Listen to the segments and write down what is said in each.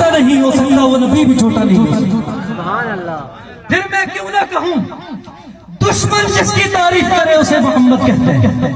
چھوٹا نہیں ہو سکتا وہ نبی بھی چھوٹا نہیں ہو سکتا. پھر میں کیوں نہ کہوں دشمن جس کی تعریف کرے اسے محمد کہتے ہیں.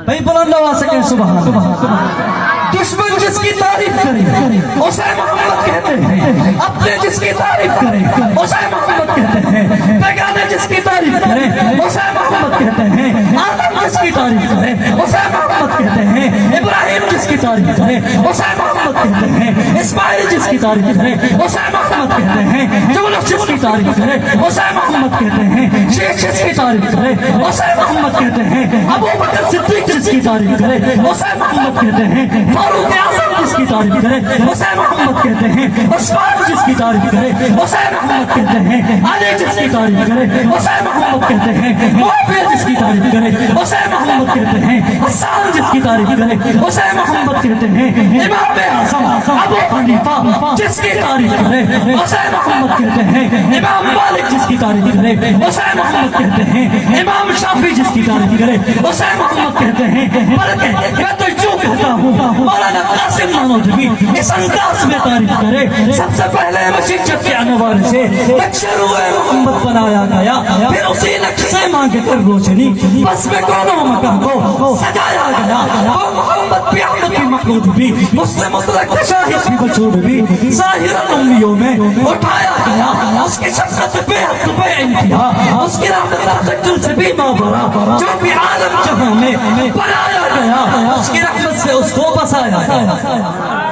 بھائی بلند آواز سے کہیں سبحان اللہ. دشمن جس کی تعریف کرے اسے محمد کہتے ہیں. اپنے جس کی تعریف کرے اسے محمد کہتے ہیں. بیگانے جس کی تعریف کرے اسے محمد کہتے ہیں. آدم جس کی تعریف کرے اسے محمد کہتے ہیں. ابراہیم جس کی تعریف کرے اسے محمد کہتے ہیں. اسماعیل جس کی تعریف کرے اسے محمد کہتے ہیں. یونس جس کی تعریف کرے اسے محمد کہتے ہیں. شیخ جس کی تعریف کرے اسے محمد کہتے ہیں. ابو بکر صدیق جس کی تعریف کرے اسے محمد کہتے ہیں. فاروق اعظم جس کی تعریف کرے اسے محمد کہتے ہیں. عثمان جس کی تعریف کرے اسے محمد کہتے ہیں. علی جس کی تعریف کرے اسے محمد کہتے ہیں. معاویہ جس کی تعریف کرے اسے محمد کہتے ہیں. حسان جس کی تعریف کرے اسے محمد کہتے ہیں. امام اعظم ابو حنیفہ جس کی تعریف کرے اسے محمد کہتے ہیں. امام مالک جس کی تعریف کرے اسے محمد کہتے ہیں. امام شافعی جس کی تعریف کرے اسے محمد کہتے ہیں. بلکہ میں تو یوں کہتا ہوں مولانا قاسم نانوتوی اس انداز میں تعریف کرے سب سے پہلے مشیت کے انوار سے نقشہ محمد بنایا گیا. پھر اسی نقشے مانگے کر روشنی بس میں کونوں مکان کو سجایا گیا. وہ محمد بھی احمد بھی مخلوط بھی مسلم مطلق شاہد بھی بچود بھی ظاہر امیوں میں اٹھایا گیا. اس کی شفقت بے حد بے انتہا اس کی رحمت تجل سے بھی مابرا جو بھی عالم جہاں میں بنایا گیا. اس کی رحمت سے اس کو بسایا گیا.